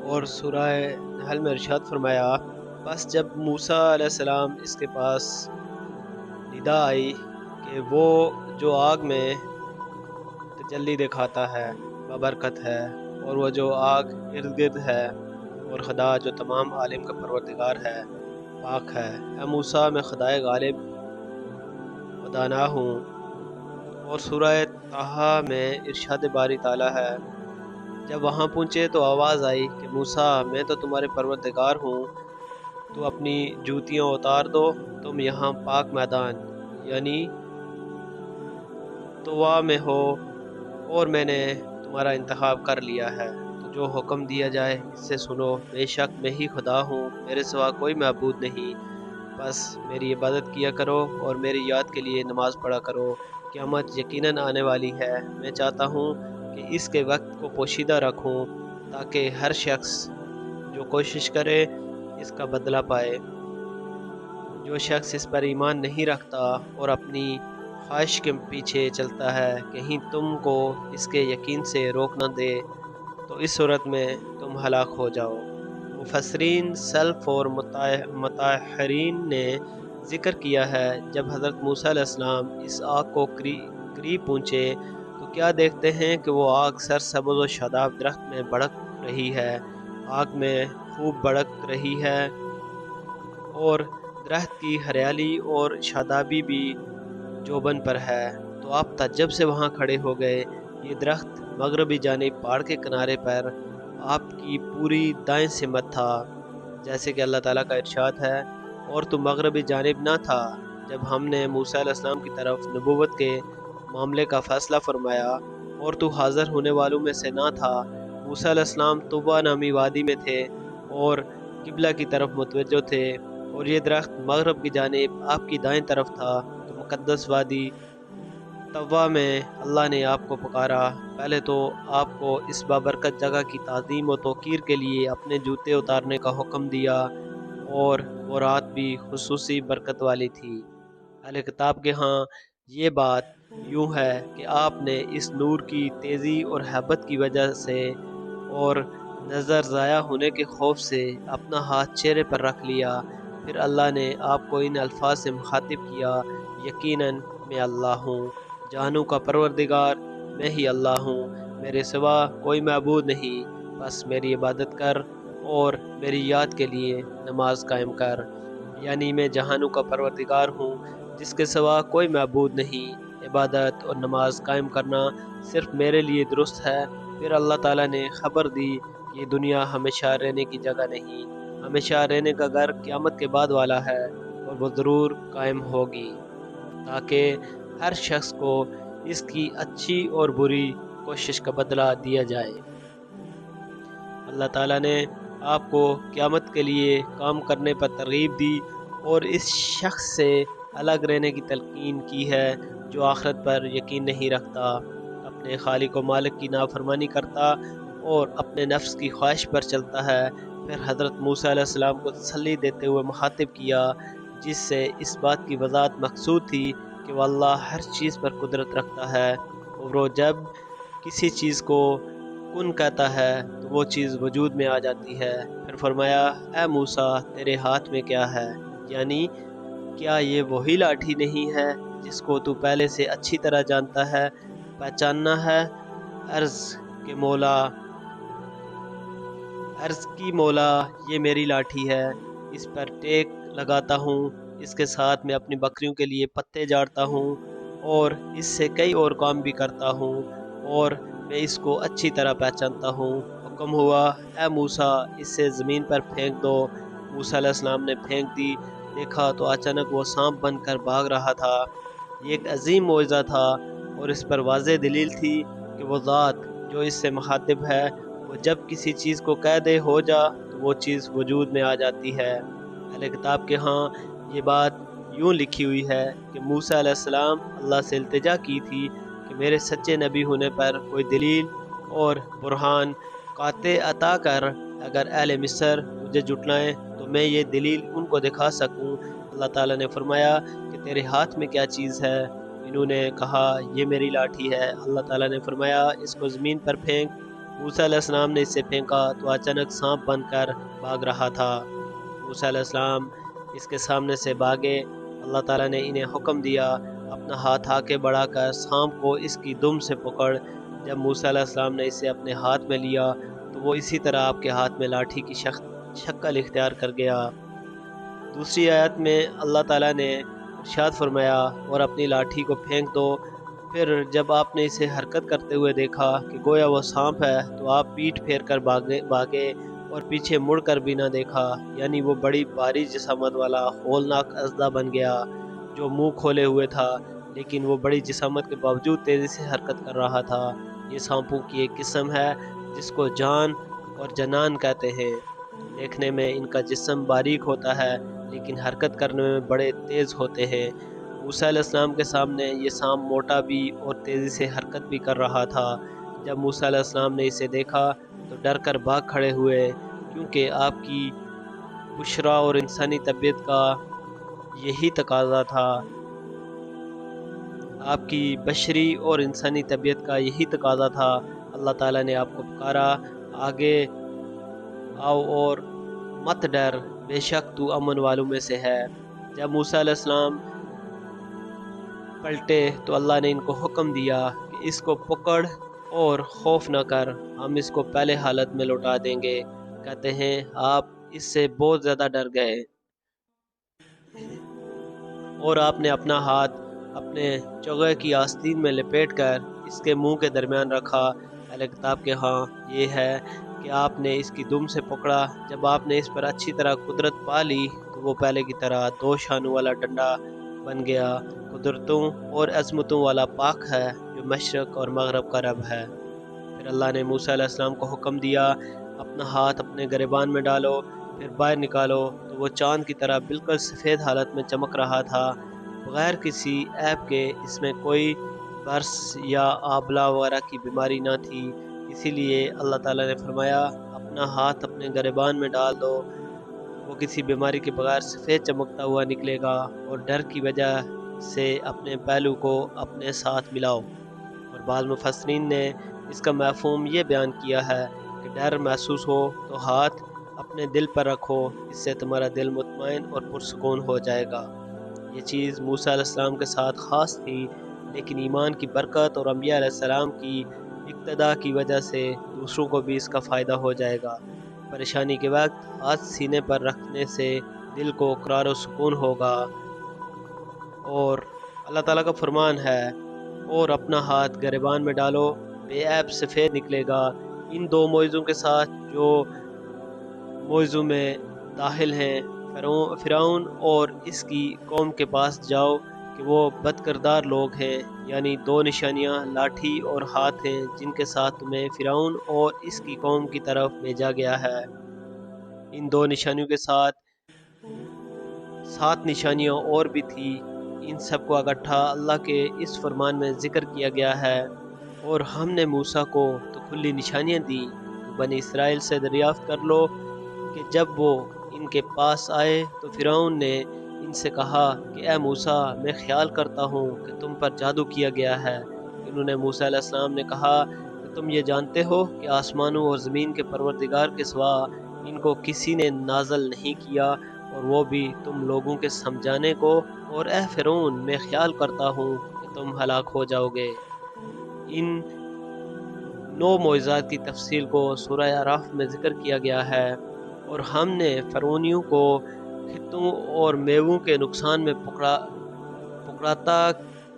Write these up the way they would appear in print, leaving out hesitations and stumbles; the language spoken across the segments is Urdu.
اور سورہ نحل میں ارشاد فرمایا، بس جب موسیٰ علیہ السلام اس کے پاس ندا آئی کہ وہ جو آگ میں تجلی دکھاتا ہے بابرکت ہے، اور وہ جو آگ ارد گرد ہے، اور خدا جو تمام عالم کا پروردگار ہے پاک ہے، اے موسیٰ میں خدائے غالب ودانا ہوں۔ اور سورہ طٰہٰ میں ارشاد باری تعالیٰ ہے، جب وہاں پہنچے تو آواز آئی کہ موسیٰ میں تو تمہارے پروردگار ہوں، تو اپنی جوتیاں اتار دو، تم یہاں پاک میدان یعنی طوا میں ہو، اور میں نے تمہارا انتخاب کر لیا ہے، تو جو حکم دیا جائے اس سے سنو، بے شک میں ہی خدا ہوں، میرے سوا کوئی معبود نہیں، بس میری عبادت کیا کرو اور میری یاد کے لیے نماز پڑھا کرو، قیامت یقیناً آنے والی ہے، میں چاہتا ہوں کہ اس کے وقت کو پوشیدہ رکھوں تاکہ ہر شخص جو کوشش کرے اس کا بدلہ پائے۔ جو شخص اس پر ایمان نہیں رکھتا اور اپنی خواہش کے پیچھے چلتا ہے، کہیں تم کو اس کے یقین سے روک نہ دے، تو اس صورت میں تم ہلاک ہو جاؤ۔ مفسرین سلف اور متاحرین نے ذکر کیا ہے، جب حضرت موسیٰ علیہ السلام اس آگ کو قریب پہنچے تو کیا دیکھتے ہیں کہ وہ آگ سرسبز و شاداب درخت میں بھڑک رہی ہے، آگ میں خوب بھڑک رہی ہے، اور درخت کی ہریالی اور شادابی بھی جوبن پر ہے۔ تو آپ تعجب سے وہاں کھڑے ہو گئے۔ یہ درخت مغربی جانب پہاڑ کے کنارے پر آپ کی پوری دائیں سمت تھا، جیسے کہ اللہ تعالیٰ کا ارشاد ہے، اور تو مغربی جانب نہ تھا جب ہم نے موسیٰ علیہ السلام کی طرف نبوت کے معاملے کا فیصلہ فرمایا، اور تو حاضر ہونے والوں میں سے نہ تھا۔ موسیٰ علیہ السلام طوبیٰ نامی وادی میں تھے اور قبلہ کی طرف متوجہ تھے، اور یہ درخت مغرب کی جانب آپ کی دائیں طرف تھا۔ تو مقدس وادی طوا میں اللہ نے آپ کو پکارا، پہلے تو آپ کو اس بابرکت جگہ کی تعظیم و توقیر کے لیے اپنے جوتے اتارنے کا حکم دیا، اور وہ رات بھی خصوصی برکت والی تھی۔ اہل کتاب کے ہاں یہ بات یوں ہے کہ آپ نے اس نور کی تیزی اور ہیبت کی وجہ سے اور نظر ضائع ہونے کے خوف سے اپنا ہاتھ چہرے پر رکھ لیا، پھر اللہ نے آپ کو ان الفاظ سے مخاطب کیا، یقیناً میں اللہ ہوں، جہانوں کا پروردگار میں ہی اللہ ہوں، میرے سوا کوئی معبود نہیں، بس میری عبادت کر اور میری یاد کے لیے نماز قائم کر، یعنی میں جہانوں کا پروردگار ہوں جس کے سوا کوئی معبود نہیں، عبادت اور نماز قائم کرنا صرف میرے لیے درست ہے۔ پھر اللہ تعالیٰ نے خبر دی کہ یہ دنیا ہمیشہ رہنے کی جگہ نہیں، ہمیشہ رہنے کا گھر قیامت کے بعد والا ہے، اور وہ ضرور قائم ہوگی تاکہ ہر شخص کو اس کی اچھی اور بری کوشش کا بدلہ دیا جائے۔ اللہ تعالیٰ نے آپ کو قیامت کے لیے کام کرنے پر ترغیب دی اور اس شخص سے الگ رہنے کی تلقین کی ہے جو آخرت پر یقین نہیں رکھتا، اپنے خالق و مالک کی نافرمانی کرتا اور اپنے نفس کی خواہش پر چلتا ہے۔ پھر حضرت موسیٰ علیہ السلام کو تسلی دیتے ہوئے مخاطب کیا، جس سے اس بات کی وضاحت مقصود تھی کہ وہ اللہ ہر چیز پر قدرت رکھتا ہے، اور وہ جب کسی چیز کو کن کہتا ہے تو وہ چیز وجود میں آ جاتی ہے۔ پھر فرمایا، اے موسیٰ تیرے ہاتھ میں کیا ہے؟ یعنی کیا یہ وہی لاٹھی نہیں ہے جس کو تو پہلے سے اچھی طرح جانتا ہے، پہچاننا ہے؟ عرض کی مولا یہ میری لاٹھی ہے، اس پر ٹیک لگاتا ہوں، اس کے ساتھ میں اپنی بکریوں کے لیے پتے جاڑتا ہوں، اور اس سے کئی اور کام بھی کرتا ہوں، اور میں اس کو اچھی طرح پہچانتا ہوں۔ حکم ہوا، اے موسیٰ اس سے زمین پر پھینک دو۔ موسیٰ علیہ السلام نے پھینک دی، دیکھا تو اچانک وہ سانپ بن کر بھاگ رہا تھا۔ یہ ایک عظیم معجزہ تھا، اور اس پر واضح دلیل تھی کہ وہ ذات جو اس سے مخاطب ہے، وہ جب کسی چیز کو کہہ دے ہو جا تو وہ چیز وجود میں آ جاتی ہے۔ اہل کتاب کے ہاں یہ بات یوں لکھی ہوئی ہے کہ موسیٰ علیہ السلام اللہ سے التجا کی تھی کہ میرے سچے نبی ہونے پر کوئی دلیل اور برہان قاطع عطا کر، اگر اہل مصر مجھے جھٹلائیں تو میں یہ دلیل ان کو دکھا سکوں۔ اللہ تعالیٰ نے فرمایا کہ تیرے ہاتھ میں کیا چیز ہے؟ انہوں نے کہا یہ میری لاٹھی ہے۔ اللہ تعالیٰ نے فرمایا اس کو زمین پر پھینک۔ موسیٰ علیہ السلام نے اسے پھینکا تو اچانک سانپ بن کر بھاگ رہا تھا۔ موسیٰ علیہ السلام اس کے سامنے سے بھاگے۔ اللہ تعالیٰ نے انہیں حکم دیا اپنا ہاتھ آگے بڑھا کر سانپ کو اس کی دم سے پکڑ۔ جب موسیٰ علیہ السلام نے اسے اپنے ہاتھ میں لیا تو وہ اسی طرح آپ کے ہاتھ میں لاٹھی کی شکل اختیار کر گیا۔ دوسری آیت میں اللہ تعالیٰ نے ارشاد فرمایا اور اپنی لاٹھی کو پھینک دو۔ پھر جب آپ نے اسے حرکت کرتے ہوئے دیکھا کہ گویا وہ سانپ ہے تو آپ پیٹھ پھیر کر بھاگے اور پیچھے مڑ کر بھی نہ دیکھا، یعنی وہ بڑی بھاری جسامت والا ہولناک اژدہا بن گیا جو منہ کھولے ہوئے تھا، لیکن وہ بڑی جسامت کے باوجود تیزی سے حرکت کر رہا تھا۔ یہ سانپوں کی ایک قسم ہے جس کو جان اور جنان کہتے ہیں۔ دیکھنے میں ان کا جسم باریک ہوتا ہے لیکن حرکت کرنے میں بڑے تیز ہوتے ہیں۔ موسیٰ علیہ السلام کے سامنے یہ سانپ موٹا بھی اور تیزی سے حرکت بھی کر رہا تھا۔ جب موسیٰ علیہ السلام نے اسے دیکھا تو ڈر کر بھاگ کھڑے ہوئے، کیونکہ آپ کی بشرا اور انسانی طبیعت کا یہی تقاضا تھا۔ آپ کی بشری اور انسانی طبیعت کا یہی تقاضا تھا۔ اللہ تعالیٰ نے آپ کو پکارا، آگے آؤ اور مت ڈر، بے شک تو امن والوں میں سے ہے۔ جب موسیٰ علیہ السلام پلٹے تو اللہ نے ان کو حکم دیا کہ اس کو پکڑ اور خوف نہ کر، ہم اس کو پہلے حالت میں لوٹا دیں گے۔ کہتے ہیں آپ اس سے بہت زیادہ ڈر گئے اور آپ نے اپنا ہاتھ اپنے چوغے کی آستین میں لپیٹ کر اس کے منہ کے درمیان رکھا۔ اہل کتاب کے ہاں یہ ہے کہ آپ نے اس کی دم سے پکڑا۔ جب آپ نے اس پر اچھی طرح قدرت پا لی تو وہ پہلے کی طرح 2 شانوں والا ڈنڈا بن گیا، قدرتوں اور عظمتوں والا پاک ہے جو مشرق اور مغرب کا رب ہے۔ پھر اللہ نے موسیٰ علیہ السلام کو حکم دیا اپنا ہاتھ اپنے گریبان میں ڈالو، پھر باہر نکالو تو وہ چاند کی طرح بالکل سفید حالت میں چمک رہا تھا، بغیر کسی عیب کے۔ اس میں کوئی برس یا آبلہ وغیرہ کی بیماری نہ تھی، اسی لیے اللہ تعالیٰ نے فرمایا اپنا ہاتھ اپنے گریبان میں ڈال دو، وہ کسی بیماری کے بغیر سفید چمکتا ہوا نکلے گا، اور ڈر کی وجہ سے اپنے پہلو کو اپنے ساتھ ملاؤ۔ اور بعض مفسرین نے اس کا مفہوم یہ بیان کیا ہے کہ ڈر محسوس ہو تو ہاتھ اپنے دل پر رکھو، اس سے تمہارا دل مطمئن اور پرسکون ہو جائے گا۔ یہ چیز موسیٰ علیہ السلام کے ساتھ خاص تھی، لیکن ایمان کی برکت اور انبیاء علیہ السلام کی اقتداء کی وجہ سے دوسروں کو بھی اس کا فائدہ ہو جائے گا۔ پریشانی کے وقت ہاتھ سینے پر رکھنے سے دل کو قرار و سکون ہوگا۔ اور اللہ تعالیٰ کا فرمان ہے اور اپنا ہاتھ گریبان میں ڈالو، بے عیب سفید نکلے گا۔ ان 2 معجزوں کے ساتھ جو معجزوں میں داخل ہیں، فرعون اور اس کی قوم کے پاس جاؤ کہ وہ بد کردار لوگ ہیں، یعنی 2 نشانیاں لاٹھی اور ہاتھ ہیں جن کے ساتھ تمہیں فرعون اور اس کی قوم کی طرف بھیجا گیا ہے۔ ان 2 نشانیوں کے ساتھ 7 نشانیاں اور بھی تھی، ان سب کو اکٹھا اللہ کے اس فرمان میں ذکر کیا گیا ہے۔ اور ہم نے موسیٰ کو تو کھلی نشانیاں دی، تو بنی اسرائیل سے دریافت کر لو کہ جب وہ ان کے پاس آئے تو فرعون نے ان سے کہا کہ اے موسیٰ، میں خیال کرتا ہوں کہ تم پر جادو کیا گیا ہے۔ انہوں نے موسیٰ علیہ السلام نے کہا کہ تم یہ جانتے ہو کہ آسمانوں اور زمین کے پروردگار کے سوا ان کو کسی نے نازل نہیں کیا، اور وہ بھی تم لوگوں کے سمجھانے کو، اور اے فرعون، میں خیال کرتا ہوں کہ تم ہلاک ہو جاؤ گے۔ ان 9 معجزات کی تفصیل کو سورہ اعراف میں ذکر کیا گیا ہے۔ اور ہم نے فرعونیوں کو خطوں اور میووں کے نقصان میں پکڑاتا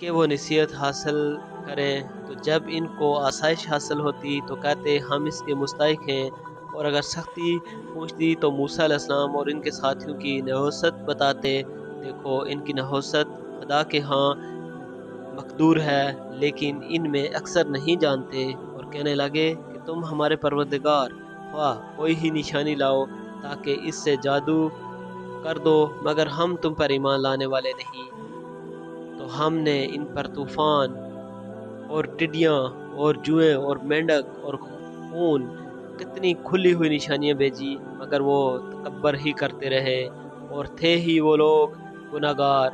کہ وہ نصیحت حاصل کریں، تو جب ان کو آسائش حاصل ہوتی تو کہتے ہم اس کے مستحق ہیں، اور اگر سختی پہنچتی تو موسیٰ علیہ السلام اور ان کے ساتھیوں کی نحوست بتاتے، دیکھو ان کی نحوست خدا کے ہاں مقدور ہے، لیکن ان میں اکثر نہیں جانتے۔ اور کہنے لگے کہ تم ہمارے پروردگار خواہ کوئی ہی نشانی لاؤ تاکہ اس سے جادو کر دو، مگر ہم تم پر ایمان لانے والے نہیں۔ تو ہم نے ان پر طوفان اور ٹڈیاں اور جوئیں اور مینڈک اور خون کتنی کھلی ہوئی نشانیاں بھیجی، مگر وہ تکبر ہی کرتے رہے، اور تھے ہی وہ لوگ گناہگار۔